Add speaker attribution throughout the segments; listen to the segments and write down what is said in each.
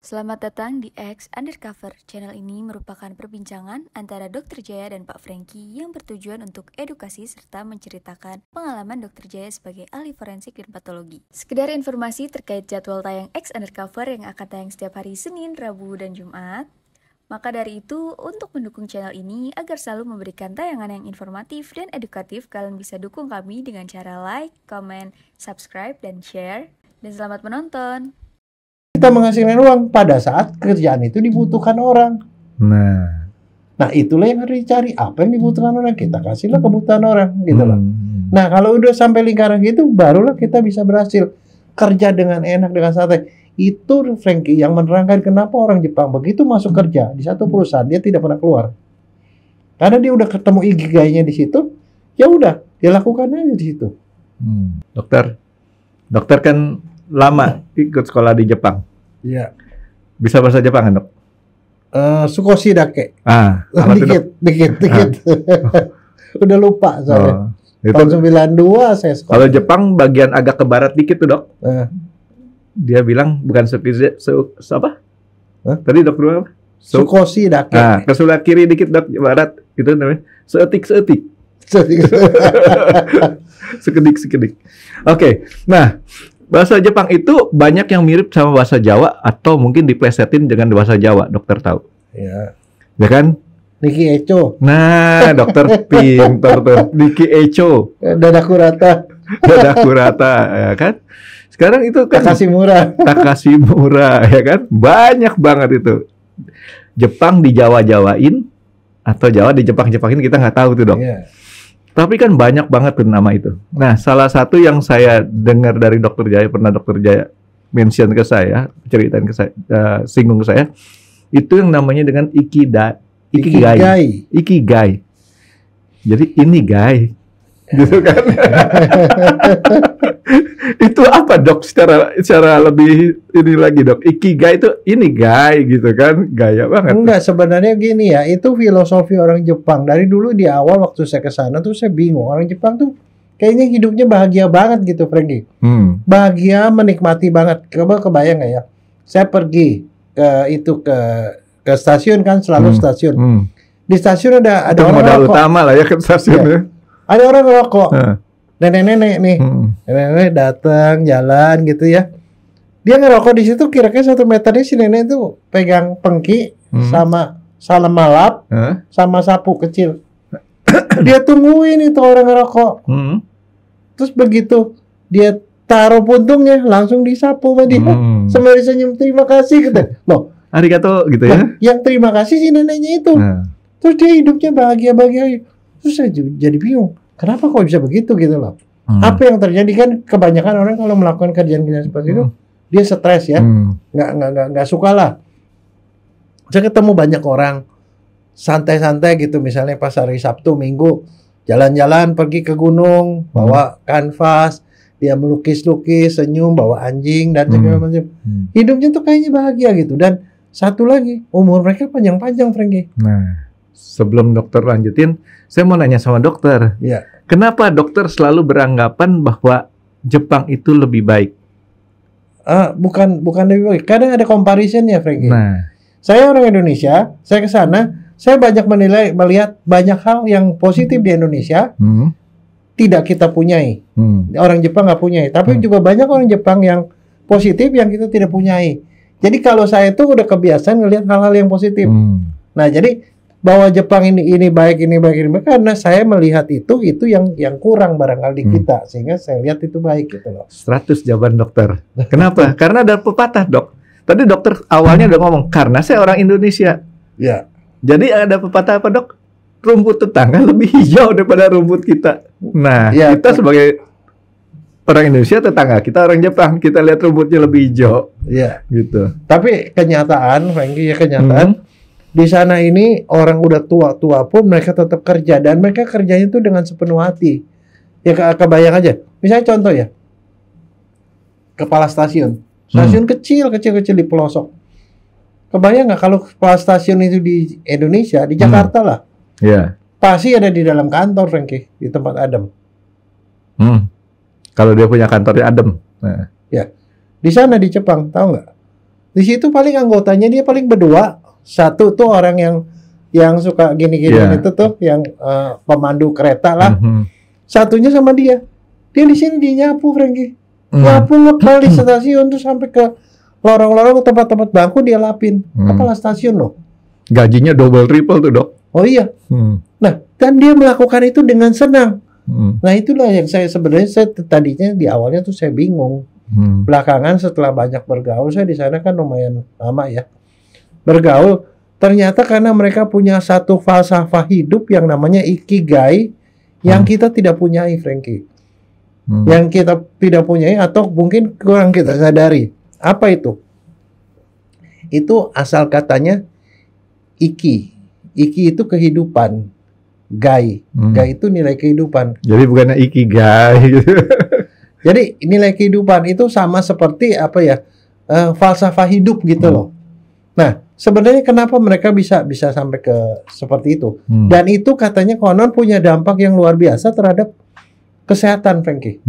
Speaker 1: Selamat datang di X Undercover. Channel ini merupakan perbincangan antara Dr. Jaya dan Pak Franky yang bertujuan untuk edukasi serta menceritakan pengalaman Dr. Jaya sebagai ahli forensik dan patologi. Sekedar informasi terkait jadwal tayang X Undercover yang akan tayang setiap hari Senin, Rabu, dan Jumat. Maka dari itu, untuk mendukung channel ini agar selalu memberikan tayangan yang informatif dan edukatif, kalian bisa dukung kami dengan cara like, comment, subscribe, dan share. Dan selamat menonton!
Speaker 2: Kita menghasilkan uang pada saat kerjaan itu dibutuhkan orang. Nah itulah yang harus dicari. Apa yang dibutuhkan orang, kita kasihlah kebutuhan orang, gitu loh. Nah kalau udah sampai lingkaran gitu, barulah kita bisa berhasil kerja dengan enak, dengan santai. Itu Franky yang menerangkan kenapa orang Jepang begitu masuk kerja di satu perusahaan dia tidak pernah keluar. Karena dia udah ketemu ikigainya di situ, ya udah dia lakukan aja di situ.
Speaker 3: Dokter kan lama ikut sekolah di Jepang.
Speaker 2: Iya.
Speaker 3: Bisa bahasa Jepang kan, Dok?
Speaker 2: Sukoshi dake. Dikit. Udah lupa soalnya. Tahun 92 saya sekolah.
Speaker 3: Kalau Jepang bagian agak ke barat dikit tuh, Dok. Dia bilang bukan apa? Tadi Dok bilang apa?
Speaker 2: Sukoshi dake.
Speaker 3: Nah, ke sebelah kiri dikit, Dok, barat. Itu namanya seetik. Sekedik. Oke. Nah, bahasa Jepang itu banyak yang mirip sama bahasa Jawa atau mungkin diplesetin dengan bahasa Jawa, dokter tahu.
Speaker 2: Ya.
Speaker 3: Ya kan?
Speaker 2: Niki Echo.
Speaker 3: Nah, dokter pintar tuh. Niki Echo.
Speaker 2: Dadaku rata,
Speaker 3: ya kan? Sekarang itu kan
Speaker 2: Takashi
Speaker 3: Mura, ya kan? Banyak banget itu. Jepang di Jawa-Jawain atau Jawa di Jepang-Jepangin, kita nggak tahu tuh, Dok.
Speaker 2: Yeah.
Speaker 3: Tapi kan banyak banget tuh nama itu. Nah, salah satu yang saya dengar dari Dr. Jaya, pernah Dr. Jaya mention ke saya, ceritain ke saya, singgung ke saya, itu yang namanya dengan Ikigai. Jadi ini guy, gitu kan? Itu apa, Dok? Secara lebih ini lagi, Dok. Ikigai itu ini guy, gitu kan? Gaya banget.
Speaker 2: Enggak, sebenarnya gini ya, itu filosofi orang Jepang. Dari dulu di awal waktu saya ke sana tuh saya bingung. Orang Jepang tuh kayaknya hidupnya bahagia banget gitu, Franky. Bahagia, menikmati banget. Coba kebayang nggak ya? Saya pergi ke stasiun kan, selalu stasiun. Di stasiun ada orang
Speaker 3: modal
Speaker 2: rokok.
Speaker 3: Utama lah ya ke stasiun ya.
Speaker 2: Ada orang rokok. Nenek-nenek nih. Nenek-nenek datang jalan gitu ya. Dia ngerokok di situ, kira-kira 1 meternya si nenek itu pegang pengki sama salam malap sama sapu kecil. Dia tungguin itu orang ngerokok. Terus begitu dia taruh puntungnya, langsung disapu sama dia. Sembari senyum, terima kasih gitu. Loh,
Speaker 3: arigato gitu ya.
Speaker 2: Yang terima kasih si neneknya itu. Terus dia hidupnya bahagia-bahagia. Terus saya jadi bingung, kenapa kok bisa begitu gitu loh. Apa yang terjadi kan, kebanyakan orang kalau melakukan kerjaan-kerjaan seperti itu dia stres ya, nggak suka lah. Saya ketemu banyak orang santai-santai gitu, misalnya pas hari Sabtu Minggu jalan-jalan pergi ke gunung, bawa kanvas, dia melukis-lukis, senyum, bawa anjing dan segala macam. Hidupnya tuh kayaknya bahagia gitu. Dan satu lagi, umur mereka panjang-panjang, Franky.
Speaker 3: Nah, sebelum dokter lanjutin, saya mau nanya sama dokter.
Speaker 2: Iya.
Speaker 3: Kenapa dokter selalu beranggapan bahwa Jepang itu lebih baik?
Speaker 2: Bukan lebih baik. Kadang ada comparisonnya, Franky.
Speaker 3: Nah,
Speaker 2: saya orang Indonesia, saya ke sana, saya banyak melihat banyak hal yang positif di Indonesia tidak kita punyai. Orang Jepang nggak punyai. Tapi juga banyak orang Jepang yang positif yang kita tidak punyai. Jadi kalau saya itu udah kebiasaan ngelihat hal-hal yang positif. Nah, jadi bahwa Jepang ini baik karena saya melihat itu yang kurang barangkali di kita, sehingga saya lihat itu baik gitu loh.
Speaker 3: 100 jawaban dokter. Kenapa? Karena ada pepatah, Dok. Tadi dokter awalnya udah ngomong karena saya orang Indonesia.
Speaker 2: Ya.
Speaker 3: Jadi ada pepatah apa, Dok? Rumput tetangga lebih hijau daripada rumput kita. Nah,
Speaker 2: ya,
Speaker 3: kita sebagai orang Indonesia, tetangga kita orang Jepang, kita lihat rumputnya lebih hijau.
Speaker 2: Iya.
Speaker 3: Gitu.
Speaker 2: Tapi kenyataan, Franky, di sana ini orang udah tua-tua pun mereka tetap kerja, dan mereka kerjanya tuh dengan sepenuh hati. Ya kebayang aja. Misalnya contoh ya, kepala stasiun kecil di pelosok. Kebayang nggak kalau kepala stasiun itu di Indonesia, di Jakarta lah.
Speaker 3: Iya.
Speaker 2: Pasti ada di dalam kantor, Franky, di tempat adem.
Speaker 3: Kalau dia punya kantornya adem. Nah.
Speaker 2: Ya. Di sana di Jepang, tahu nggak? Di situ paling anggotanya dia paling berdua. Satu tuh orang yang suka gini-gini itu tuh yang pemandu kereta lah. Satunya sama dia. Dia di sini dia nyapu, Frankie. Nyapu ngepel di stasiun tuh sampai ke lorong-lorong tempat-tempat bangku dia lapin. Kepala stasiun loh.
Speaker 3: Gajinya double triple tuh, Dok.
Speaker 2: Oh iya. Nah, dan dia melakukan itu dengan senang. Nah, itulah yang saya tadinya di awalnya tuh saya bingung. Belakangan setelah banyak bergaul, saya di sana kan lumayan lama ya. Bergaul, ternyata karena mereka punya satu falsafah hidup yang namanya ikigai yang kita tidak punyai, Frankie. Yang kita tidak punyai atau mungkin kurang kita sadari. Apa itu? Itu asal katanya iki. Iki itu kehidupan. Gai. Gai itu nilai kehidupan.
Speaker 3: Jadi bukannya ikigai gitu.
Speaker 2: Jadi nilai kehidupan itu sama seperti apa ya? Falsafah hidup gitu loh. Nah, sebenarnya kenapa mereka bisa sampai ke seperti itu? Dan itu katanya konon punya dampak yang luar biasa terhadap kesehatan, Frankie.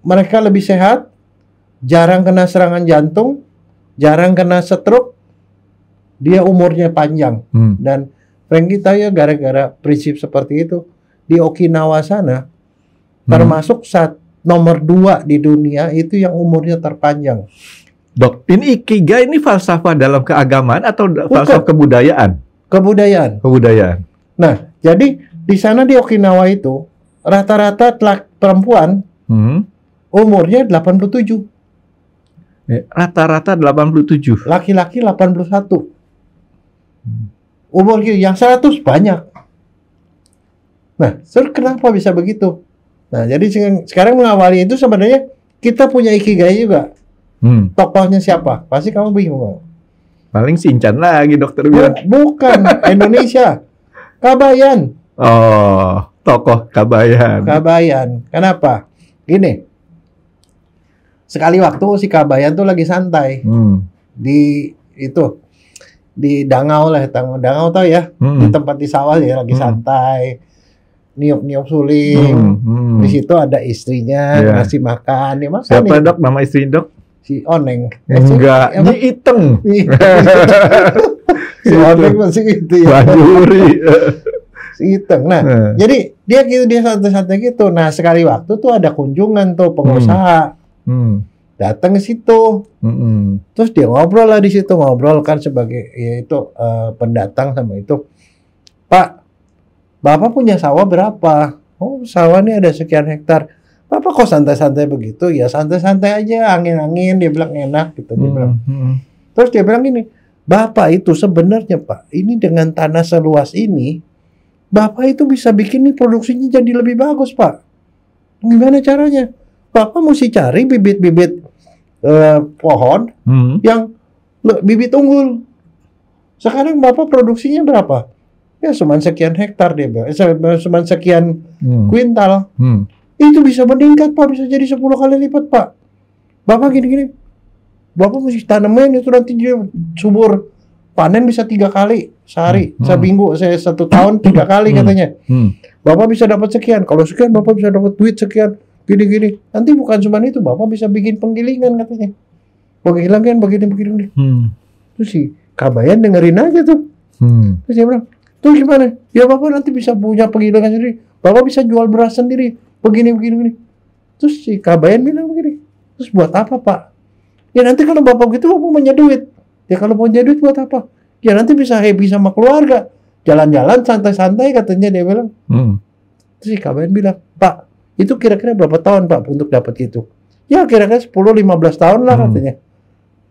Speaker 2: Mereka lebih sehat, jarang kena serangan jantung, jarang kena stroke, dia umurnya panjang. Dan Frankie tahu ya, gara-gara prinsip seperti itu di Okinawa sana termasuk nomor 2 di dunia itu yang umurnya terpanjang.
Speaker 3: Dok, ini ikigai ini falsafah dalam keagamaan atau falsafah kebudayaan?
Speaker 2: Kebudayaan. Nah, jadi di sana di Okinawa itu rata-rata perempuan umurnya 87.
Speaker 3: Rata-rata 87.
Speaker 2: Laki-laki 81. Umur yang 100 banyak. Nah, kenapa bisa begitu? Nah, jadi sekarang mengawali itu sebenarnya kita punya ikigai juga. Tokohnya siapa? Pasti kamu bingung.
Speaker 3: Paling Shinchan lagi, dokter bilang.
Speaker 2: Bukan, Indonesia. Kabayan.
Speaker 3: Oh, tokoh Kabayan.
Speaker 2: Kabayan. Kenapa? Gini. Sekali waktu si Kabayan tuh lagi santai. Di Dangau lah, Dangau tahu ya? Di tempat di sawah ya lagi santai. Niup suling. Di situ ada istrinya ngasih makan, dia makan.
Speaker 3: Siapa Dok nama istri Dok?
Speaker 2: Si Oneng.
Speaker 3: Enggak, Nyi Iteng.
Speaker 2: Si Oneng masih gitu ya.
Speaker 3: Bajuri.
Speaker 2: Si Iteng. Nah, jadi dia santai-santai gitu. Nah, sekali waktu tuh ada kunjungan tuh pengusaha. Datang ke situ. Terus dia ngobrol lah di situ, ngobrol kan sebagai yaitu pendatang sama itu. Pak, Bapak punya sawah berapa? Oh, sawah ini ada sekian hektar. Bapak kok santai-santai begitu? Ya santai-santai aja, angin-angin. Dia bilang enak gitu. Dia bilang. Terus dia bilang gini, Bapak itu sebenarnya Pak, ini dengan tanah seluas ini, Bapak itu bisa bikin nih produksinya jadi lebih bagus Pak. Gimana caranya? Bapak mesti cari bibit-bibit pohon yang bibit unggul. Sekarang Bapak produksinya berapa? Ya cuma sekian hektar dia bilang, cuma sekian kuintal. Itu bisa meningkat Pak, bisa jadi 10 kali lipat Pak. Bapak gini-gini, Bapak mesti tanamin itu nanti dia subur, panen bisa 3 kali sehari, seminggu, 1 tahun 3 kali katanya. Bapak bisa dapat sekian, kalau sekian Bapak bisa dapat duit sekian, gini-gini. Nanti bukan cuma itu, Bapak bisa bikin penggilingan katanya. Penggilingan begini-begini. Terus si Kabayan dengerin aja tuh. Terus dia bilang, tuh gimana? Ya Bapak nanti bisa punya penggilingan sendiri. Bapak bisa jual beras sendiri. Begini. Terus si Kabayan bilang begini. Terus buat apa Pak? Ya nanti kalau Bapak gitu Bapak punya duit. Ya kalau punya duit buat apa? Ya nanti bisa happy sama keluarga. Jalan-jalan santai-santai katanya dia bilang. Terus si Kabayan bilang, Pak, itu kira-kira berapa tahun Pak untuk dapat itu? Ya kira-kira 10-15 tahun lah katanya.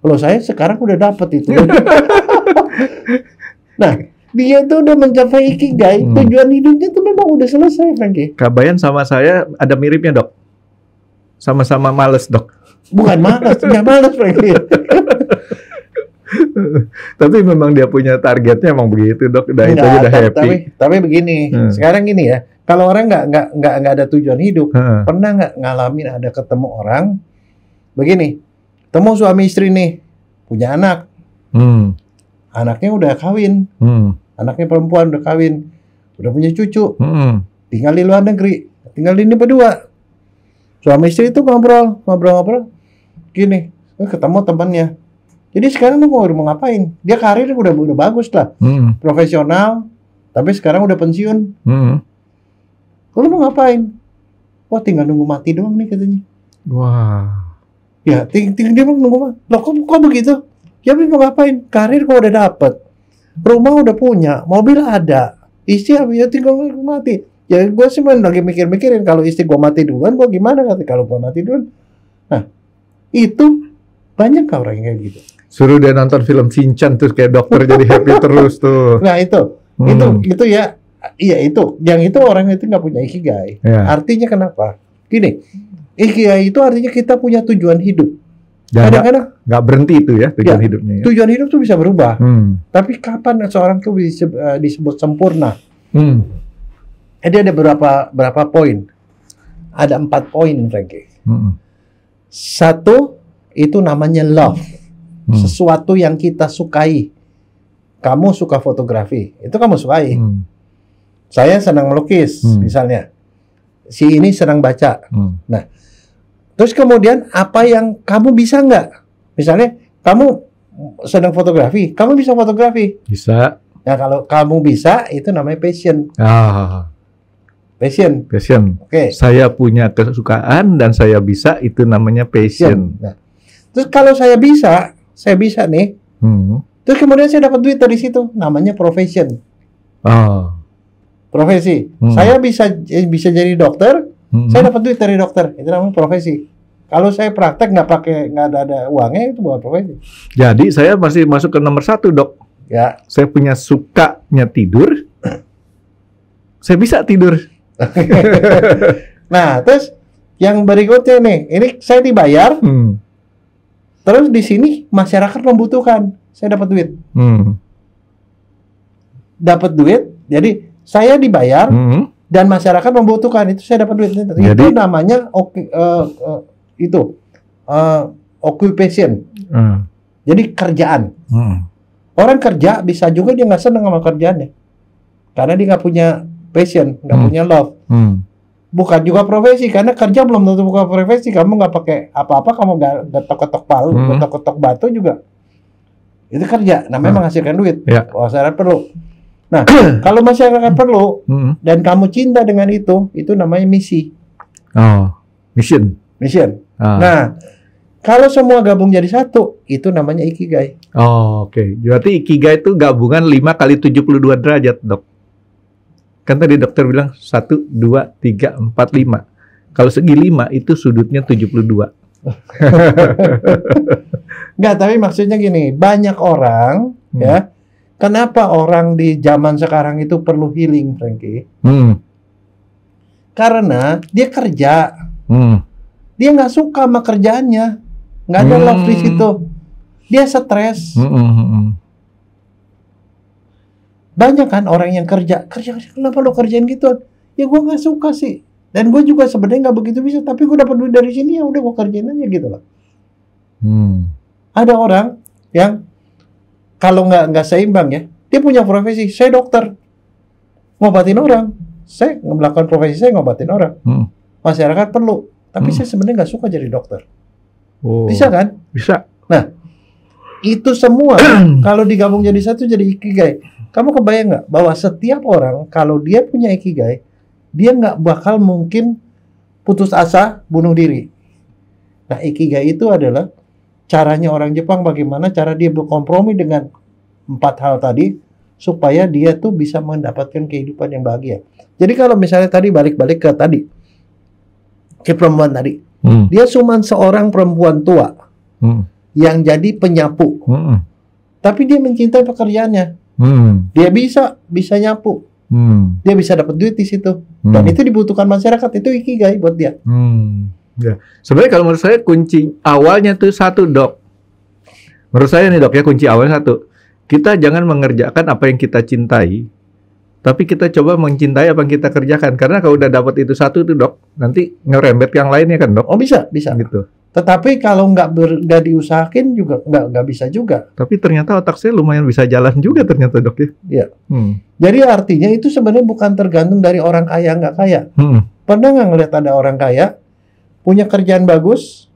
Speaker 2: Kalau saya sekarang udah dapat itu. Nah, dia tuh udah mencapai ikigai, tujuan hidupnya tuh memang udah selesai, Frankie.
Speaker 3: Kabayan sama saya ada miripnya Dok. Sama-sama males Dok.
Speaker 2: Bukan malas, nggak malas Frankie.
Speaker 3: Tapi memang dia punya targetnya emang begitu Dok. Udah itu aja udah happy.
Speaker 2: Tapi begini, sekarang gini ya, kalau orang nggak ada tujuan hidup, pernah nggak ngalamin ada ketemu orang begini, ketemu suami istri nih, punya anak, anaknya udah kawin, anaknya perempuan udah kawin, udah punya cucu, tinggal di luar negeri, tinggal ini berdua, suami istri itu ngobrol, gini, ketemu temannya, Jadi sekarang lu mau ngapain? Dia karir udah bagus lah, profesional, tapi sekarang udah pensiun. Lu mau ngapain? Wah, tinggal nunggu mati doang nih katanya.
Speaker 3: Wah.
Speaker 2: Ya, tinggal dia mau nunggu mati. Loh, kok begitu? Ya, mau ngapain? Karir kok udah dapet, rumah udah punya, mobil ada, istri ya tinggal nunggu mati. Ya, gue sih lagi mikirin kalau istri gue mati duluan, gue gimana nanti kalau gue mati duluan? Nah, itu banyak orang yang kayak gitu.
Speaker 3: Suruh dia nonton film Shinchan terus kayak dokter jadi happy terus tuh.
Speaker 2: Nah itu ya, iya itu, yang itu orang itu nggak punya ikigai. Artinya kenapa? Gini, ikigai itu artinya kita punya tujuan hidup. Kadang-kadang nggak
Speaker 3: berhenti itu ya tujuan hidupnya. Ya?
Speaker 2: Tujuan hidup tuh bisa berubah. Tapi kapan seorang tuh disebut sempurna? Jadi ada berapa poin? Ada 4 poin, Frankie. 1 itu namanya love. Sesuatu yang kita sukai. Kamu suka fotografi, itu kamu sukai. Saya senang melukis, misalnya. Si ini senang baca. Nah, terus kemudian apa yang kamu bisa nggak? Misalnya, kamu senang fotografi, kamu bisa fotografi.
Speaker 3: Bisa.
Speaker 2: Nah, kalau kamu bisa, itu namanya passion. Passion.
Speaker 3: Oke. Saya punya kesukaan dan saya bisa, itu namanya passion.
Speaker 2: Nah, terus kalau saya bisa nih. Terus kemudian saya dapat duit dari situ, namanya profession. Profesi. Saya bisa jadi dokter, saya dapat duit dari dokter, itu namanya profesi. Kalau saya praktek nggak ada uangnya, itu bukan profesi.
Speaker 3: Jadi saya masih masuk ke nomor 1, Dok.
Speaker 2: Ya.
Speaker 3: Saya punya sukanya tidur, saya bisa tidur.
Speaker 2: Nah, terus yang berikutnya nih, ini saya dibayar. Terus di sini masyarakat membutuhkan, saya dapat duit. Dapat duit, jadi saya dibayar dan masyarakat membutuhkan, itu saya dapat duit. Jadi, itu namanya occupation. Jadi kerjaan. Orang kerja bisa juga dia nggak senang sama kerjaannya, karena dia nggak punya passion, nggak punya love. Bukan juga profesi, karena kerja belum tentu bukan profesi. Kamu nggak pakai apa-apa, kamu nggak ketok-ketok palu, ketok-ketok batu juga, itu kerja, namanya menghasilkan duit. Masyarakat perlu. Nah, kalau masyarakat perlu dan kamu cinta dengan itu namanya misi.
Speaker 3: Mission.
Speaker 2: Nah, kalau semua gabung jadi satu, itu namanya ikigai.
Speaker 3: Oke. Berarti ikigai itu gabungan 5 kali 72 derajat, Dok. Kan tadi dokter bilang 1, 2, 3, 4, 5. Kalau segi 5 itu sudutnya 72.
Speaker 2: Enggak, tapi maksudnya gini, banyak orang ya. Kenapa orang di zaman sekarang itu perlu healing, Frankie? Karena dia kerja. Dia nggak suka sama kerjaannya. Nggak ada love di situ. Dia stres. Banyak kan orang yang kerja, kenapa lo kerjain gitu? Ya gue nggak suka sih, dan gue juga sebenarnya nggak begitu bisa, tapi gue dapat duit dari sini, ya udah gue kerjain aja gitu loh. Ada orang yang kalau nggak seimbang ya, dia punya profesi, saya dokter, ngobatin orang, saya melakukan profesi saya ngobatin orang, masyarakat perlu, tapi saya sebenarnya nggak suka jadi dokter. Bisa kan?
Speaker 3: Bisa.
Speaker 2: Nah, itu semua kalau digabung jadi satu jadi ikigai. Kamu kebayang nggak bahwa setiap orang kalau dia punya ikigai, dia nggak bakal mungkin putus asa bunuh diri. Nah, ikigai itu adalah caranya orang Jepang, bagaimana cara dia berkompromi dengan 4 hal tadi supaya dia tuh bisa mendapatkan kehidupan yang bahagia. Jadi kalau misalnya tadi balik-balik ke tadi, ke perempuan tadi, dia cuma seorang perempuan tua yang jadi penyapu, tapi dia mencintai pekerjaannya. Dia bisa nyapu, dia bisa dapat duit di situ, dan itu dibutuhkan masyarakat, itu ikigai buat dia.
Speaker 3: Ya. Sebenarnya kalau menurut saya kunci awalnya tuh 1, Dok. Menurut saya nih, Dok, ya, kunci awalnya 1. Kita jangan mengerjakan apa yang kita cintai, tapi kita coba mencintai apa yang kita kerjakan. Karena kalau udah dapat itu 1 tuh, Dok, nanti ngerembet yang lainnya kan, Dok.
Speaker 2: Oh, bisa gitu. Tetapi kalau nggak diusahakan juga nggak bisa juga.
Speaker 3: Tapi ternyata otak saya lumayan bisa jalan juga ternyata, Dok, ya.
Speaker 2: Iya. Jadi artinya itu sebenarnya bukan tergantung dari orang kaya nggak kaya. Pernah nggak ngeliat ada orang kaya punya kerjaan bagus,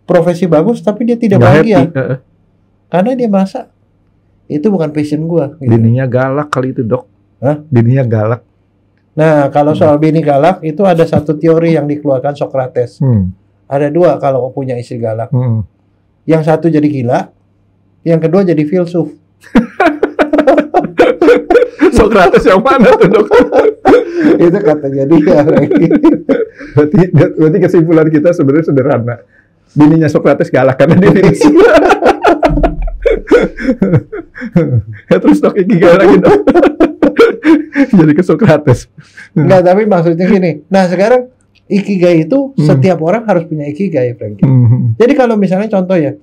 Speaker 2: profesi bagus, tapi dia tidak bahagia? Karena dia merasa itu bukan passion gua. Gitu.
Speaker 3: Bininya galak kali itu, Dok.
Speaker 2: Hah?
Speaker 3: Bininya galak.
Speaker 2: Nah, kalau soal bini galak itu ada satu teori yang dikeluarkan Socrates. Ada dua kalau punya istri galak. Yang satu jadi gila, yang kedua jadi filsuf.
Speaker 3: Socrates yang mana tuh, Dok?
Speaker 2: Itu katanya dia.
Speaker 3: Berarti kesimpulan kita sebenarnya sederhana. Bininya Socrates galak karena dia filsuf. Ya terus Dok ikigai lagi, Dok. Jadi ke Socrates.
Speaker 2: Enggak, tapi maksudnya gini. Nah, sekarang ikigai itu setiap orang harus punya ikigai, Franky. Jadi kalau misalnya contoh ya,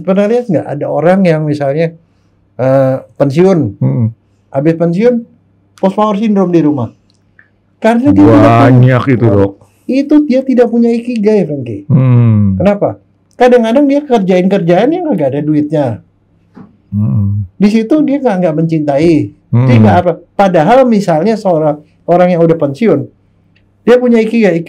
Speaker 2: pernah lihat nggak ada orang yang misalnya pensiun, habis pensiun post power syndrome di rumah, karena dia
Speaker 3: banyak itu, Dok.
Speaker 2: Itu dia tidak punya ikigai, Franky. Kenapa? Kadang-kadang dia kerjain kerjaan yang nggak ada duitnya. Di situ dia nggak mencintai. Dia nggak apa. Padahal misalnya seorang orang yang udah pensiun, dia punya ikigai.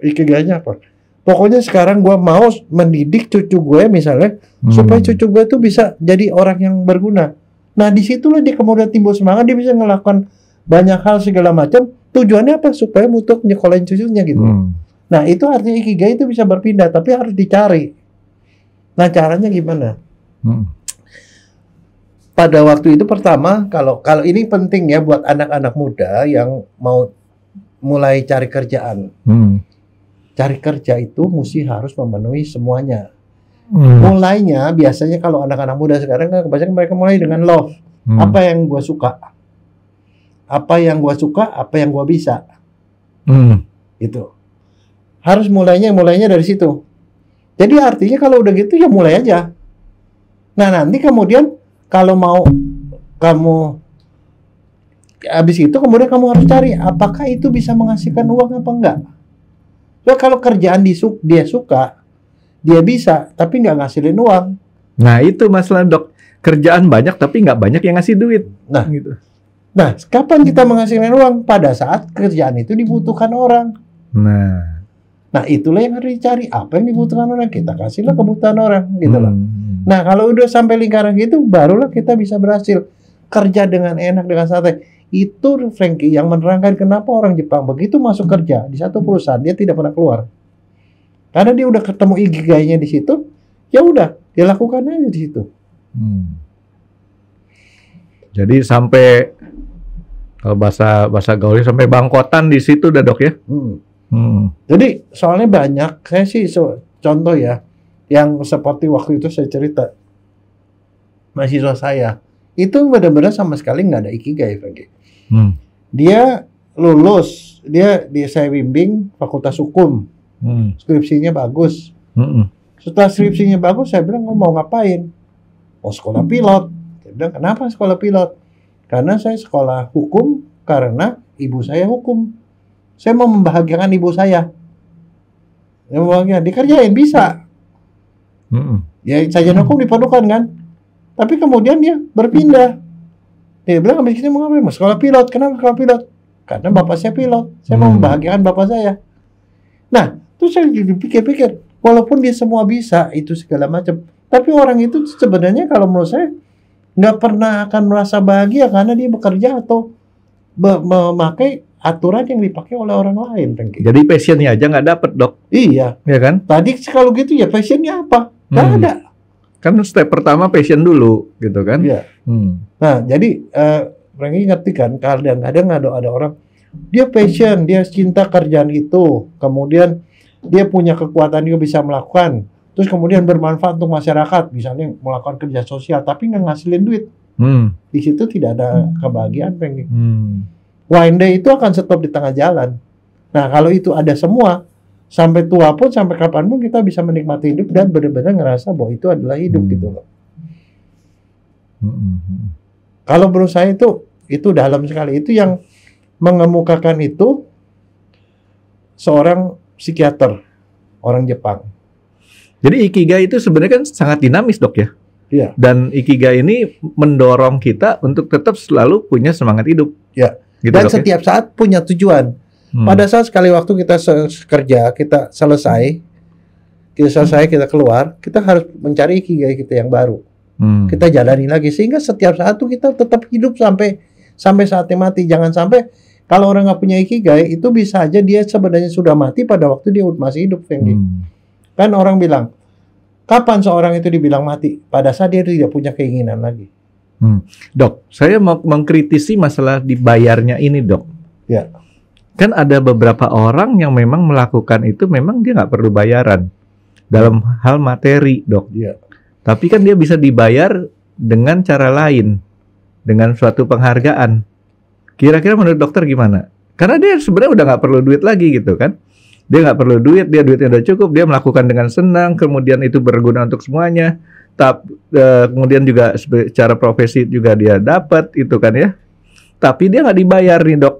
Speaker 2: Ikigainya apa? Pokoknya sekarang gue mau mendidik cucu gue misalnya supaya cucu gue tuh bisa jadi orang yang berguna. Nah disitulah dia kemudian timbul semangat, dia bisa melakukan banyak hal segala macam. Tujuannya apa? Supaya untuk nyekolahin cucunya gitu. Nah itu artinya ikigai itu bisa berpindah, tapi harus dicari. Nah caranya gimana? Pada waktu itu pertama, kalau ini penting ya buat anak-anak muda yang mau mulai cari kerjaan. Cari kerja itu mesti harus memenuhi semuanya. Mulainya biasanya kalau anak-anak muda sekarang kan kebanyakan mereka mulai dengan love. Apa yang gue suka? Apa yang gue suka? Apa yang gue bisa? Gitu. Harus mulainya dari situ. Jadi artinya kalau udah gitu ya mulai aja. Nah nanti kemudian kalau mau kamu habis itu kemudian kamu harus cari apakah itu bisa menghasilkan uang apa enggak. So, kalau kerjaan dia suka, dia bisa, tapi nggak ngasilin uang.
Speaker 3: Nah itu masalah, Dok. Kerjaan banyak tapi nggak banyak yang ngasih duit.
Speaker 2: Nah,
Speaker 3: gitu.
Speaker 2: Nah, kapan kita menghasilkan uang? Pada saat kerjaan itu dibutuhkan orang. Nah, itulah yang harus dicari. Apa yang dibutuhkan orang? Kita kasihlah kebutuhan orang, gitu loh. Nah, kalau udah sampai lingkaran gitu, barulah kita bisa berhasil kerja dengan enak, dengan santai. Itu Franky yang menerangkan kenapa orang Jepang begitu masuk kerja di satu perusahaan dia tidak pernah keluar. Karena dia udah ketemu ikigainya di situ, ya udah, dia lakukan aja di situ.
Speaker 3: Jadi sampai kalau bahasa gaulnya sampai bangkotan di situ dah, Dok ya.
Speaker 2: Jadi soalnya banyak, saya sih contoh ya, yang seperti waktu itu saya cerita mahasiswa saya itu benar-benar sama sekali nggak ada ikigai, Franky. Dia lulus, dia saya bimbing fakultas hukum, skripsinya bagus. Setelah skripsinya bagus, saya bilang mau ngapain? Mau sekolah pilot. Saya bilang kenapa sekolah pilot? Karena saya sekolah hukum karena ibu saya hukum. Saya mau membahagiakan ibu saya. Yang membahagiakan, dikerjain bisa. Ya sarjana hukum dipadukan kan. Tapi kemudian dia berpindah. Dia bilang habis ini mau ngapain? Mau sekolah pilot. Kenapa sekolah pilot? Karena bapak saya pilot. Saya mau membahagiakan bapak saya. Nah, terus saya jadi pikir-pikir, walaupun dia semua bisa itu segala macam, tapi orang itu sebenarnya kalau menurut saya nggak pernah akan merasa bahagia karena dia bekerja atau memakai aturan yang dipakai oleh orang lain.
Speaker 3: Jadi passionnya aja nggak dapet, Dok.
Speaker 2: Iya.
Speaker 3: Ya kan?
Speaker 2: Tadi kalau gitu ya passionnya apa? Nggak ada.
Speaker 3: Kan step pertama passion dulu, gitu kan?
Speaker 2: Iya. Nah, jadi Franky ngerti kan? Kadang-kadang ada orang dia passion, dia cinta kerjaan itu, kemudian dia punya kekuatan juga bisa melakukan, terus kemudian bermanfaat untuk masyarakat, misalnya melakukan kerja sosial, tapi nggak ngasilin duit. Di situ tidak ada kebahagiaan, Franky. One day itu akan stop di tengah jalan. Nah, kalau itu ada semua, sampai tua pun, sampai kapanpun kita bisa menikmati hidup dan benar-benar ngerasa bahwa itu adalah hidup gitu loh. Kalau menurut saya itu dalam sekali. Itu yang mengemukakan itu seorang psikiater orang Jepang.
Speaker 3: Jadi ikigai itu sebenarnya kan sangat dinamis, Dok ya.
Speaker 2: Iya. Dan
Speaker 3: ikigai ini mendorong kita untuk tetap selalu punya semangat hidup.
Speaker 2: Ya.
Speaker 3: Gitu,
Speaker 2: dan
Speaker 3: Dok,
Speaker 2: setiap saat punya tujuan. Pada saat sekali waktu kita kerja, kita selesai, kita keluar, kita harus mencari ikigai kita yang baru. Kita jalani lagi sehingga setiap saat tuh kita tetap hidup sampai saatnya mati. Jangan sampai kalau orang nggak punya ikigai itu bisa aja dia sebenarnya sudah mati pada waktu dia masih hidup, Frankie. Kan orang bilang, kapan seorang itu dibilang mati? Pada saat dia tidak punya keinginan lagi.
Speaker 3: Dok, saya mau mengkritisi masalah dibayarnya ini, Dok.
Speaker 2: Ya.
Speaker 3: Kan ada beberapa orang yang memang melakukan itu memang dia nggak perlu bayaran dalam hal materi, Dok.
Speaker 2: Ya.
Speaker 3: Tapi kan dia bisa dibayar dengan cara lain, dengan suatu penghargaan. Kira-kira menurut dokter gimana? Karena dia sebenarnya udah nggak perlu duit lagi gitu kan. Dia nggak perlu duit, dia duitnya udah cukup, dia melakukan dengan senang, kemudian itu berguna untuk semuanya. Kemudian juga secara profesi juga dia dapat itu kan ya. Tapi dia nggak dibayar nih, Dok.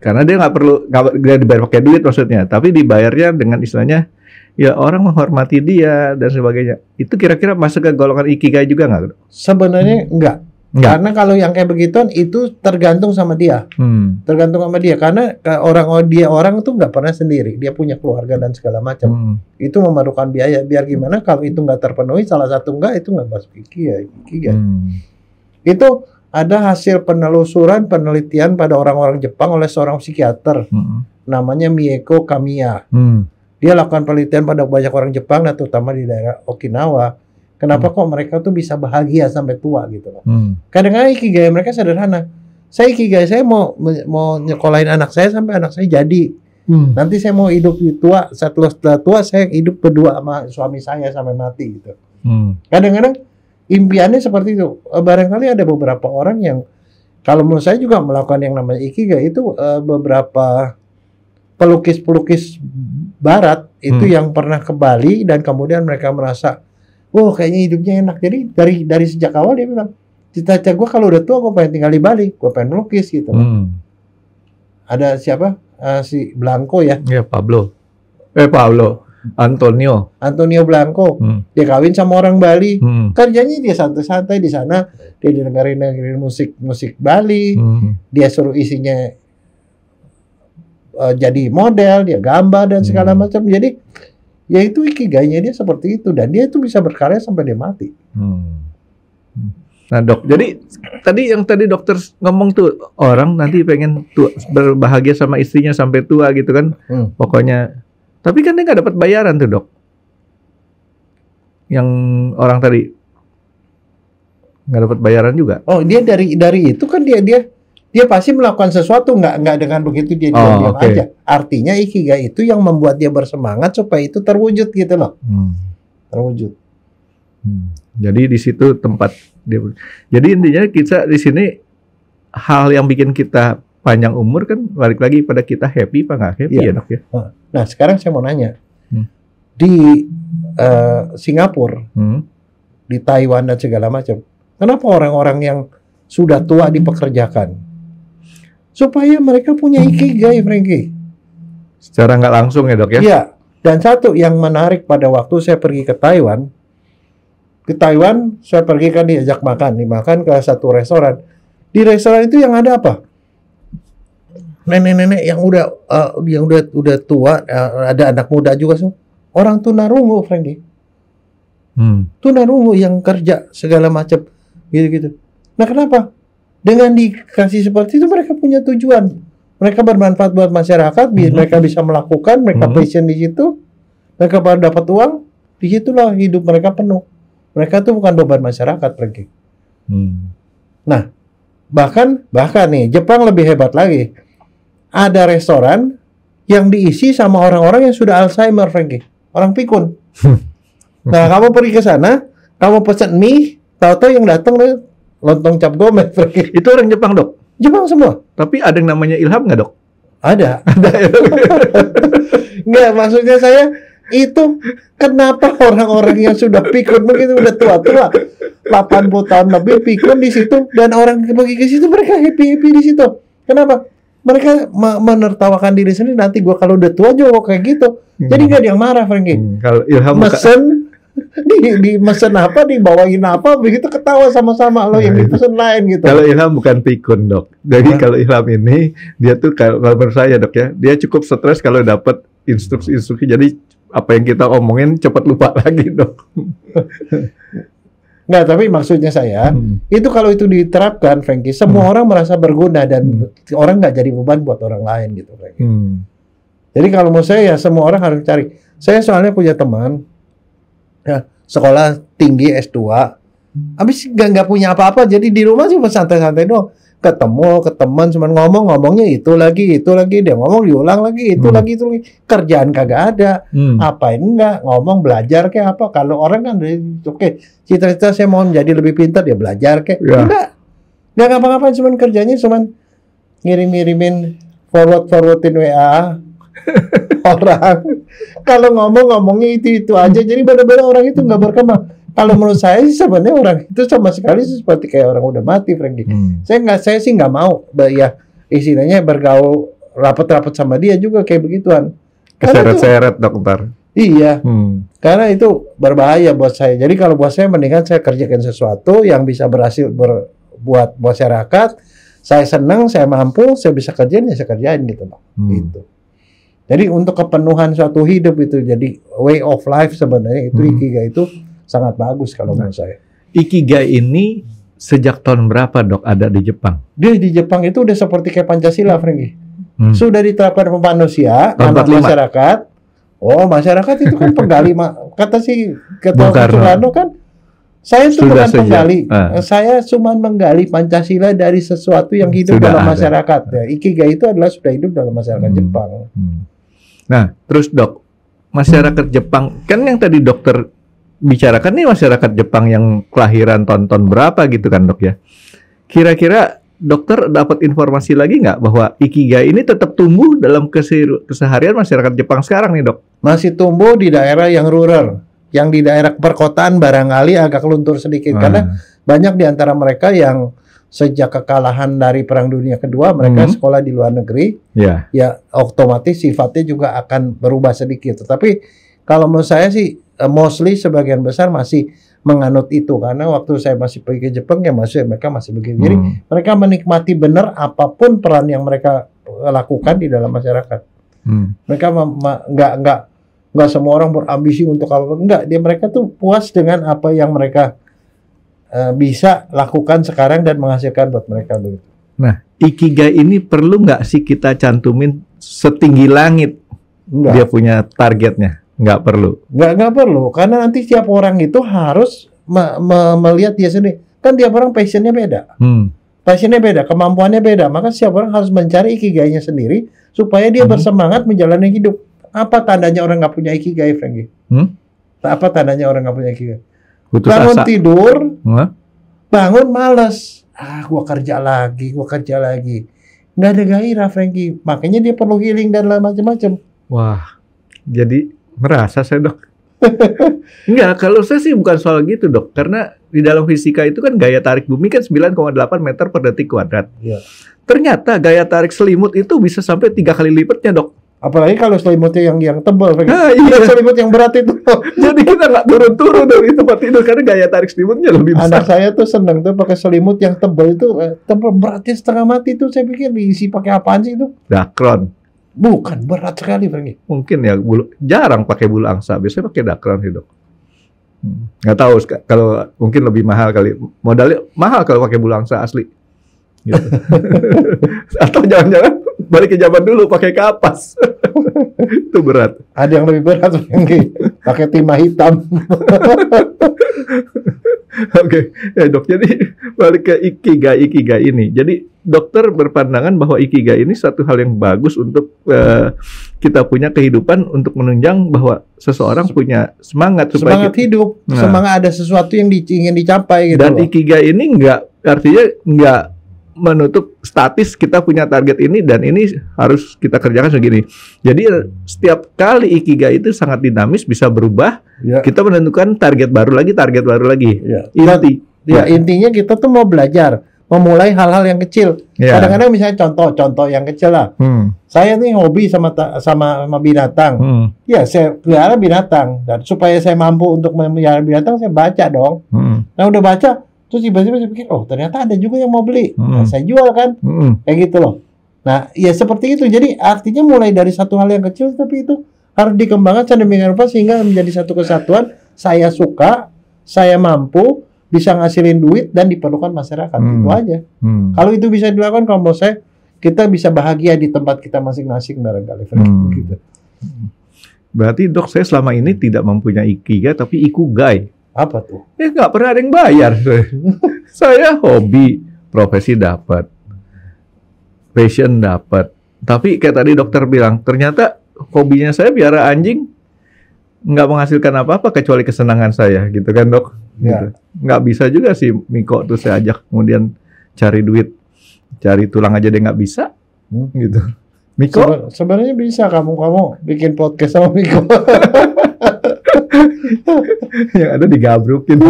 Speaker 3: Karena dia nggak dibayar pakai duit maksudnya, tapi dibayarnya dengan istilahnya ya orang menghormati dia dan sebagainya. Itu kira-kira masuk ke golongan ikigai juga nggak?
Speaker 2: Sebenarnya enggak. Karena kalau yang kayak begituan itu tergantung sama dia. Tergantung sama dia. Karena orang itu nggak pernah sendiri. Dia punya keluarga dan segala macam. Itu memerlukan biaya. Biar gimana kalau itu nggak terpenuhi, salah satu itu nggak masuk ikigai. Itu ada hasil penelusuran penelitian pada orang-orang Jepang oleh seorang psikiater. Namanya Mieko Kamiya. Dia lakukan penelitian pada banyak orang Jepang dan terutama di daerah Okinawa. Kenapa kok mereka tuh bisa bahagia sampai tua gitu loh. Kadang-kadang ikigai mereka sederhana. Saya ikigai saya mau nyekolahin anak saya sampai anak saya jadi. Nanti saya mau hidup tua, setelah tua saya hidup berdua sama suami saya sampai mati gitu. Kadang-kadang impiannya seperti itu. Barangkali ada beberapa orang yang kalau menurut saya juga melakukan yang namanya ikigai itu beberapa pelukis-pelukis barat itu yang pernah ke Bali dan kemudian mereka merasa kayaknya hidupnya enak. Jadi dari sejak awal dia bilang, cita-cita gue kalau udah tua gue pengen tinggal di Bali, gue pengen melukis gitu. Ada siapa? Si Blanco ya?
Speaker 3: Iya, Pablo. Antonio
Speaker 2: Blanco. Dia kawin sama orang Bali. Kerjanya dia santai-santai di sana. Dia dengerin musik Bali. Dia suruh isinya jadi model, dia gambar dan segala macam. Jadi ya itu ikigainya dia seperti itu dan dia itu bisa berkarya sampai dia mati.
Speaker 3: Nah, Dok, jadi tadi dokter ngomong tuh orang nanti pengen berbahagia sama istrinya sampai tua gitu kan. Pokoknya. Tapi kan dia nggak dapat bayaran tuh, Dok. Yang orang tadi nggak dapat bayaran juga. Oh,
Speaker 2: dia dari itu kan dia pasti melakukan sesuatu, nggak dengan begitu dia diam aja. Artinya ikigai itu yang membuat dia bersemangat supaya itu terwujud gitu loh. Terwujud.
Speaker 3: Jadi di situ tempat dia. Jadi intinya kita di sini hal yang bikin kita panjang umur kan balik lagi pada kita happy apa nggak happy ya, Dok ya.
Speaker 2: Nah sekarang saya mau nanya di Singapura, di Taiwan dan segala macam, kenapa orang-orang yang sudah tua dipekerjakan? Supaya mereka punya ikigai, Frankie.
Speaker 3: Secara nggak langsung ya, Dok ya?
Speaker 2: Iya. Dan satu yang menarik pada waktu saya pergi ke Taiwan, saya pergi kan diajak dimakan ke satu restoran. Di restoran itu yang ada apa? Nenek-nenek yang udah tua, ada anak muda juga semua. Orang tunarungu, Frankie. Tunarungu yang kerja segala macam gitu-gitu. Nah, kenapa? Dengan dikasih seperti itu mereka punya tujuan. Mereka bermanfaat buat masyarakat, mereka bisa melakukan, mereka passion di situ, mereka baru dapat uang, di situlah hidup mereka penuh. Mereka tuh bukan beban masyarakat lagi. Nah, bahkan nih Jepang lebih hebat lagi. Ada restoran yang diisi sama orang-orang yang sudah Alzheimer, Frankie. Orang pikun. Nah, kamu pergi ke sana, kamu pesan mie, tahu-tahu yang datang lontong cap gomez.
Speaker 3: Itu orang Jepang, Dok?
Speaker 2: Jepang semua.
Speaker 3: Tapi ada yang namanya Ilham nggak, Dok?
Speaker 2: Ada. Nggak, maksudnya saya itu kenapa orang-orang yang sudah pikun begitu udah tua-tua 80 tahun lebih pikun di situ dan orang pergi ke situ mereka happy di situ. Kenapa? Mereka menertawakan diri sendiri, nanti gua kalau udah tua juga kayak gitu. Jadi nggak ada yang marah, Frankie.
Speaker 3: Kalau Ilham
Speaker 2: mesen di mesen apa, dibawain apa, begitu ketawa sama-sama lo yang dipesen lain gitu.
Speaker 3: Kalau Ilham bukan pikun, Dok. Jadi kalau Ilham ini dia tuh kalau menurut saya, Dok ya, dia cukup stres kalau dapat instruksi. Jadi apa yang kita omongin cepat lupa lagi, Dok.
Speaker 2: Nggak, tapi maksudnya saya, itu kalau itu diterapkan, Frankie, semua orang merasa berguna dan orang nggak jadi beban buat orang lain gitu, Frankie. Jadi kalau menurut saya ya semua orang harus cari. Saya soalnya punya teman, ya, sekolah tinggi S2, habis nggak punya apa-apa, jadi di rumah cuma santai-santai doang. Ketemu ke teman, cuma ngomongnya itu lagi, dia ngomong diulang lagi, itu lagi, kerjaan kagak ada, apain enggak, ngomong belajar kayak apa. Kalau orang kan oke, cita-cita saya mau menjadi lebih pintar, ya belajar kayak enggak ngapa-ngapain, cuma kerjanya cuma ngirim-ngirimin forwardin WA orang. Kalau ngomongnya itu aja, jadi benar-benar orang itu nggak berkembang. Kalau menurut saya sih sebenarnya orang itu sama sekali seperti kayak orang udah mati, Frankie. Saya sih nggak mau, ya istilahnya bergaul rapat-rapat sama dia juga kayak begituan.
Speaker 3: Keseret-seret dokter.
Speaker 2: Iya, karena itu berbahaya buat saya. Jadi kalau buat saya mendingan saya kerjakan sesuatu yang bisa berhasil buat masyarakat. Saya senang, saya mampu, saya bisa kerjain, ya saya kerjain gitu loh. Gitu. Jadi untuk kepenuhan suatu hidup itu jadi way of life sebenarnya itu ikigai itu sangat bagus kalau menurut saya.
Speaker 3: Ikigai ini sejak tahun berapa dok ada di Jepang?
Speaker 2: Dia di Jepang itu udah seperti kayak Pancasila, Frankie. Sudah diterapkan ke manusia, anak masyarakat. Oh, masyarakat itu kan penggali, kata si Ketua Soekarno kan, saya itu bukan penggali, saya cuma menggali Pancasila dari sesuatu yang hidup sudah dalam masyarakat. Ya, ikigai itu adalah sudah hidup dalam masyarakat Jepang.
Speaker 3: Nah, terus dok, masyarakat Jepang kan yang tadi dokter bicarakan nih masyarakat Jepang yang kelahiran tahun berapa gitu kan dok ya. Kira-kira dokter dapat informasi lagi nggak bahwa ikigai ini tetap tumbuh dalam keseharian masyarakat Jepang sekarang nih dok?
Speaker 2: Masih tumbuh di daerah yang rural, yang di daerah perkotaan barangkali agak luntur sedikit karena banyak di antara mereka yang sejak kekalahan dari Perang Dunia Kedua mereka sekolah di luar negeri, ya otomatis sifatnya juga akan berubah sedikit. Tetapi kalau menurut saya sih mostly sebagian besar masih menganut itu karena waktu saya masih pergi ke Jepang ya mereka masih begitu. Jadi mereka menikmati benar apapun peran yang mereka lakukan di dalam masyarakat. Mereka nggak semua orang berambisi untuk apa, enggak, mereka tuh puas dengan apa yang mereka bisa lakukan sekarang dan menghasilkan buat mereka begitu.
Speaker 3: Nah, ikigai ini perlu nggak sih kita cantumin setinggi langit?
Speaker 2: Enggak.
Speaker 3: Dia punya targetnya. Nggak perlu.
Speaker 2: Nggak perlu, karena nanti setiap orang itu harus melihat dia sendiri. Kan tiap orang passionnya beda. Passionnya beda, kemampuannya beda. Maka setiap orang harus mencari ikigainya sendiri supaya dia bersemangat menjalani hidup. Apa tandanya orang nggak punya ikigai, Frankie? Apa tandanya orang nggak punya ikigai? Bangun tidur, bangun malas. Gua kerja lagi. Nggak ada gairah, Frankie. Makanya dia perlu healing dan macam-macam.
Speaker 3: Wah, jadi merasa saya dok. Enggak, kalau saya sih bukan soal gitu dok. Karena di dalam fisika itu kan gaya tarik bumi kan 9,8 meter per detik kuadrat. Ternyata gaya tarik selimut itu bisa sampai 3 kali lipatnya dok.
Speaker 2: Apalagi kalau selimutnya yang tebal, iya. Selimut yang berat itu.
Speaker 3: Jadi kita nggak turun-turun dari tempat tidur karena gaya tarik selimutnya lebih besar.
Speaker 2: Anak saya tuh seneng tuh pakai selimut yang tebal itu, tebal beratnya setengah mati tuh. Saya pikir diisi pakai apaan sih itu?
Speaker 3: Dakron.
Speaker 2: Bukan, berat sekali, Frankie.
Speaker 3: Mungkin ya, jarang pakai bulu angsa. Biasanya pakai dakron sih, dok. Nggak tahu, kalau mungkin lebih mahal kali. Modalnya mahal kalau pakai bulu angsa asli. Gitu. Atau jangan-jangan balik ke zaman dulu pakai kapas. Itu berat.
Speaker 2: Ada yang lebih berat, Frankie. Pakai timah hitam.
Speaker 3: Oke, ya dok. Jadi balik ke ikigai ini. Jadi dokter berpandangan bahwa ikigai ini satu hal yang bagus untuk kita punya kehidupan untuk menunjang bahwa seseorang punya semangat
Speaker 2: hidup, semangat ada sesuatu yang ingin dicapai gitu.
Speaker 3: Dan ikigai ini artinya nggak menutup statis kita punya target ini dan ini harus kita kerjakan segini. Jadi setiap kali ikigai itu sangat dinamis, bisa berubah. Kita menentukan target baru lagi.
Speaker 2: Intinya kita tuh mau belajar, memulai hal-hal yang kecil. Kadang-kadang misalnya contoh yang kecil lah. Saya nih hobi sama binatang. Ya, saya pelihara binatang dan supaya saya mampu untuk memelihara binatang saya baca dong. Nah, udah baca terus tiba-tiba saya pikir, oh ternyata ada juga yang mau beli. Nah, saya jual kan. Kayak gitu loh. Nah, ya seperti itu. Jadi artinya mulai dari satu hal yang kecil tapi itu harus dikembangkan sedemikian rupa sehingga menjadi satu kesatuan. Saya suka, saya mampu, bisa ngasilin duit dan diperlukan masyarakat. Itu aja. Kalau itu bisa dilakukan, kalau menurut saya kita bisa bahagia di tempat kita masing-masing barangkali. Gitu.
Speaker 3: Berarti dok, saya selama ini tidak mempunyai ikigai tapi ikugai.
Speaker 2: Apa tuh?
Speaker 3: Ya nggak pernah ada yang bayar. Saya hobi, profesi dapat, passion dapat. Tapi kayak tadi dokter bilang, ternyata hobinya saya piara anjing nggak menghasilkan apa-apa kecuali kesenangan saya, gitu kan dok? Gitu. Nggak bisa juga sih Miko tuh saya ajak kemudian cari duit, cari tulang aja dia nggak bisa, gitu. Miko?
Speaker 2: Sebenarnya bisa kamu bikin podcast sama Miko.
Speaker 3: Yang ada digabrukin.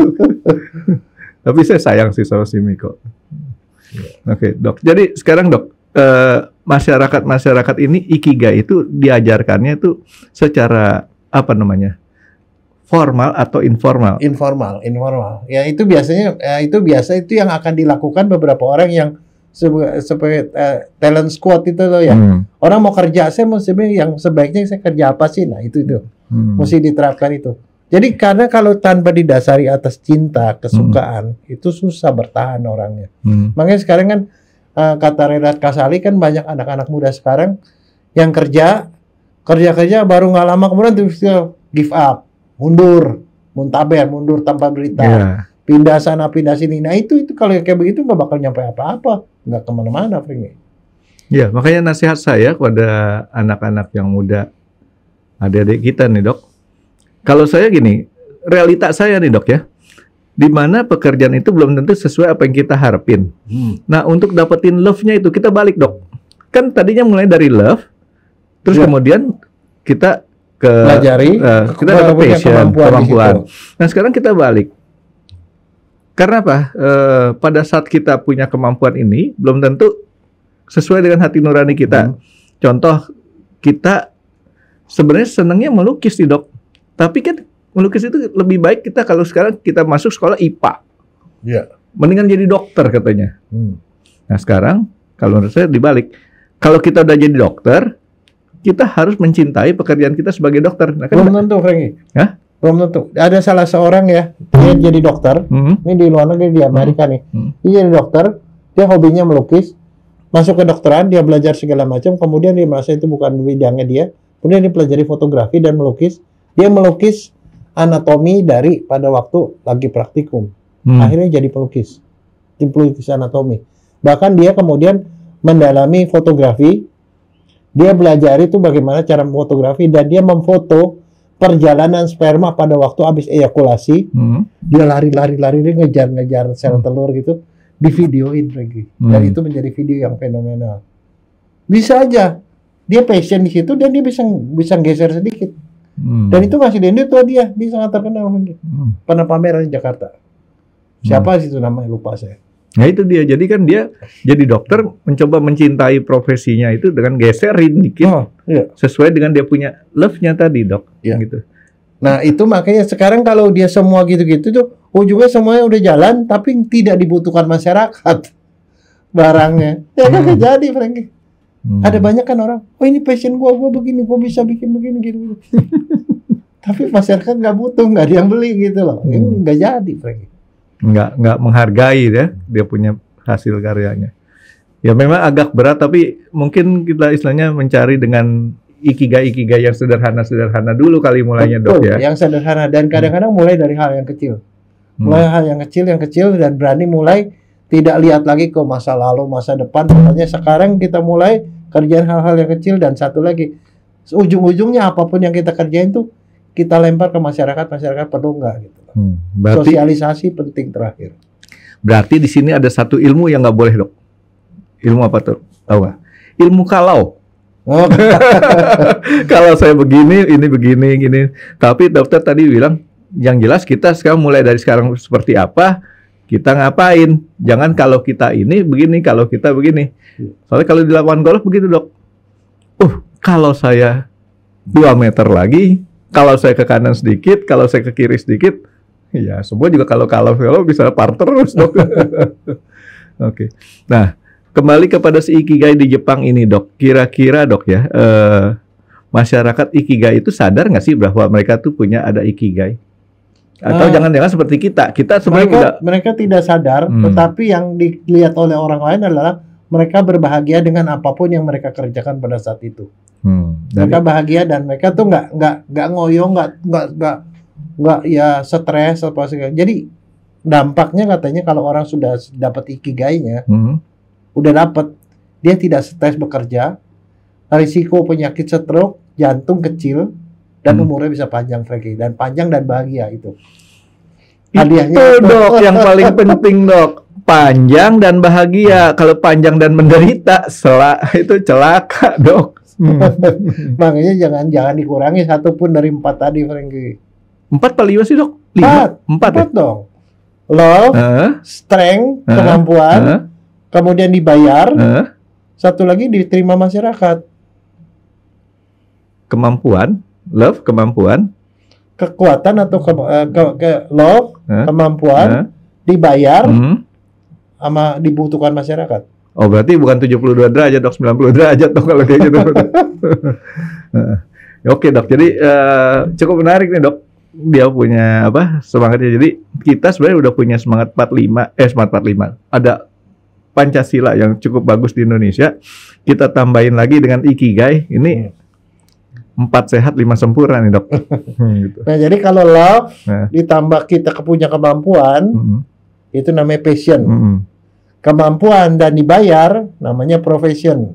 Speaker 3: Tapi saya sayang sih sama si Miko. Oke, dok. Jadi sekarang dok, masyarakat ini ikigai itu diajarkannya itu secara apa namanya? Formal atau informal? Informal.
Speaker 2: Ya itu biasanya itu yang akan dilakukan beberapa orang yang sebagai talent squad itu loh ya. Orang mau kerja, saya mau yang sebaiknya saya kerja apa sih? Nah itu mesti diterapkan itu. Jadi karena kalau tanpa didasari atas cinta, kesukaan, itu susah bertahan orangnya. Makanya sekarang kan kata Renat Kasali kan banyak anak-anak muda sekarang yang kerja baru nggak lama kemudian terus give up, mundur tanpa berita. Pindah sana, pindah sini. Nah itu kalau kayak begitu nggak bakal nyampe apa-apa, nggak kemana-mana, Franky.
Speaker 3: Ya, makanya nasihat saya kepada anak-anak yang muda, adik-adik kita nih dok. Kalau saya gini, realita saya nih dok ya, di mana pekerjaan itu belum tentu sesuai apa yang kita harapin. Nah untuk dapetin love-nya itu kita balik dok. Kan tadinya mulai dari love, terus kemudian kita
Speaker 2: pelajari,
Speaker 3: kita dapat passion, kemampuan. Nah sekarang kita balik. Karena apa? Pada saat kita punya kemampuan ini, belum tentu sesuai dengan hati nurani kita. Contoh, kita sebenarnya senangnya melukis nih dok. Tapi kan melukis itu lebih baik kita kalau sekarang kita masuk sekolah IPA. Mendingan jadi dokter katanya. Nah sekarang, kalau menurut saya dibalik. Kalau kita udah jadi dokter, kita harus mencintai pekerjaan kita sebagai dokter. Nah, kan
Speaker 2: belum tentu, Franky. Belum tentu. Ada salah seorang ya, dia jadi dokter. Ini di luar negeri, di Amerika nih. Dia jadi dokter, dia hobinya melukis. Masuk ke dokteran, dia belajar segala macam. Kemudian dia merasa itu bukan bidangnya dia. Kemudian dia pelajari fotografi dan melukis. Dia melukis anatomi dari pada waktu lagi praktikum. Akhirnya jadi pelukis. Tim pelukis anatomi. Bahkan dia kemudian mendalami fotografi. Dia belajar itu bagaimana cara memfotografi dan dia memfoto perjalanan sperma pada waktu habis ejakulasi. Dia lari-lari dia ngejar sel telur gitu, di videoin lagi. Dan itu menjadi video yang fenomenal. Bisa aja dia passion di situ dan dia bisa geser sedikit. Dan itu masih di Indonesia, dia sangat terkenal lagi. Pernah pameran di Jakarta. Siapa sih itu namanya, lupa saya.
Speaker 3: Nah itu dia, jadi kan dia jadi dokter mencoba mencintai profesinya itu dengan geserin dikit sesuai dengan dia punya love-nya tadi dok. Gitu.
Speaker 2: Nah itu makanya sekarang kalau dia semua gitu-gitu tuh ujungnya semuanya udah jalan tapi tidak dibutuhkan masyarakat barangnya. Ya kan jadi Franky. Ada banyak kan orang, oh ini passion gua begini, gua bisa bikin begini gitu. Tapi masyarakat nggak butuh, nggak ada yang beli gitu loh. Ini nggak jadi Franky.
Speaker 3: Nggak menghargai ya dia punya hasil karyanya. Ya memang agak berat tapi mungkin kita istilahnya mencari dengan ikigai yang sederhana dulu kali mulainya. Betul, dok ya. Yang
Speaker 2: sederhana dan kadang-kadang mulai dari hal yang kecil. Mulai hal yang kecil dan berani mulai tidak lihat lagi ke masa lalu, masa depan. Pokoknya sekarang kita mulai kerjain hal-hal yang kecil dan satu lagi ujung-ujungnya apapun yang kita kerjain tuh kita lempar ke masyarakat perlu nggak gitu. Berarti, sosialisasi penting terakhir.
Speaker 3: Berarti di sini ada satu ilmu yang nggak boleh dok. Ilmu apa tuh? Tahu nggak? Ilmu kalau. Kalau saya begini, ini begini, gini. Tapi dokter tadi bilang, yang jelas kita sekarang mulai dari sekarang seperti apa, kita ngapain. Jangan kalau kita ini begini, kalau kita begini. Soalnya kalau di lapangan golf begitu dok. Kalau saya 2 meter lagi, kalau saya ke kanan sedikit, kalau saya ke kiri sedikit, ya semua juga kalau bisa par terus dok. Oke. Nah, kembali kepada si ikigai di Jepang ini dok. Kira-kira dok ya, masyarakat ikigai itu sadar nggak sih bahwa mereka tuh punya ada ikigai? Atau jangan-jangan seperti kita sebenarnya
Speaker 2: mereka tidak sadar, tetapi yang dilihat oleh orang lain adalah mereka berbahagia dengan apapun yang mereka kerjakan pada saat itu. Mereka bahagia dan mereka tuh nggak ngoyo, nggak ya stres apa segala. Jadi dampaknya katanya kalau orang sudah dapat ikigainya, udah dapat, dia tidak stres bekerja, risiko penyakit stroke, jantung kecil, dan umurnya bisa panjang, Frankie, dan panjang dan bahagia itu. Hadiahnya
Speaker 3: itu dok yang paling penting dok, panjang dan bahagia. Kalau panjang dan menderita, itu celaka dok.
Speaker 2: Makanya jangan dikurangi satu pun dari 4 tadi, Frankie.
Speaker 3: 4 atau 5 sih dok?
Speaker 2: 4 dong. Love, strength, kemampuan, kemudian dibayar, satu lagi diterima masyarakat.
Speaker 3: Kemampuan, love, kemampuan,
Speaker 2: kekuatan atau love, kemampuan, dibayar, sama dibutuhkan masyarakat.
Speaker 3: Oh berarti bukan 72 derajat dok, 90 derajat dok kalau kayak gitu. Oke dok, jadi cukup menarik nih dok. Dia punya semangatnya. Jadi kita sebenarnya udah punya semangat 45. Ada Pancasila yang cukup bagus di Indonesia. Kita tambahin lagi dengan Ikigai. Ini 4 sehat 5 sempurna nih dok. Gitu.
Speaker 2: Nah jadi kalau love ditambah kita punya kemampuan, itu namanya passion. Kemampuan dan dibayar namanya profession.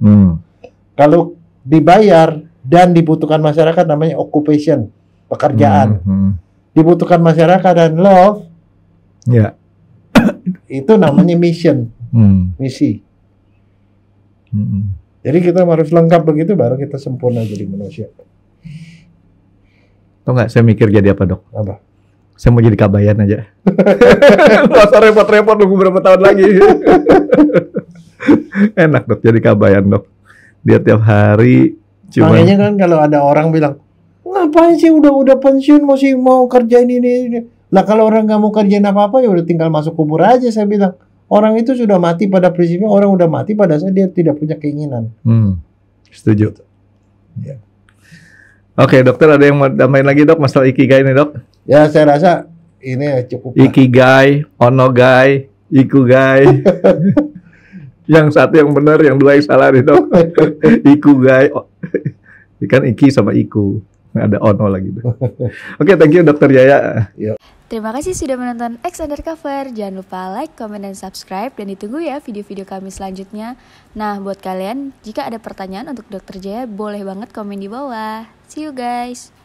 Speaker 2: Kalau dibayar dan dibutuhkan masyarakat namanya occupation, pekerjaan. Dibutuhkan masyarakat dan love, itu namanya mission, misi. Jadi kita harus lengkap begitu baru kita sempurna jadi manusia.
Speaker 3: Tahu nggak saya mikir jadi apa dok?
Speaker 2: Apa?
Speaker 3: Saya mau jadi kabayan aja. Nggak usah repot-repot nunggu berapa tahun lagi. Enak dok jadi kabayan dok. Dia tiap hari
Speaker 2: makanya kan kalau ada orang bilang, ngapain sih udah pensiun masih mau kerjain ini. Lah kalau orang nggak mau kerjain apa-apa ya udah tinggal masuk kubur aja, saya bilang. Orang itu sudah mati pada prinsipnya, orang udah mati pada saat dia tidak punya keinginan.
Speaker 3: Setuju. Ya. Oke dokter, ada yang mau tambahin lagi dok masalah Ikigai ini dok?
Speaker 2: Ya saya rasa ini cukup.
Speaker 3: Ikigai, Onogai, Ikugai. Yang satu yang benar, yang dua yang salah nih dok. Ikugai. Ikan Iki sama Iku. Ada Ono lagi. Oke, thank you Dokter Jaya.
Speaker 1: Terima kasih sudah menonton X Undercover. Jangan lupa like, comment, dan subscribe. Dan ditunggu ya video-video kami selanjutnya. Nah, buat kalian, jika ada pertanyaan untuk Dokter Jaya, boleh banget komen di bawah. See you guys.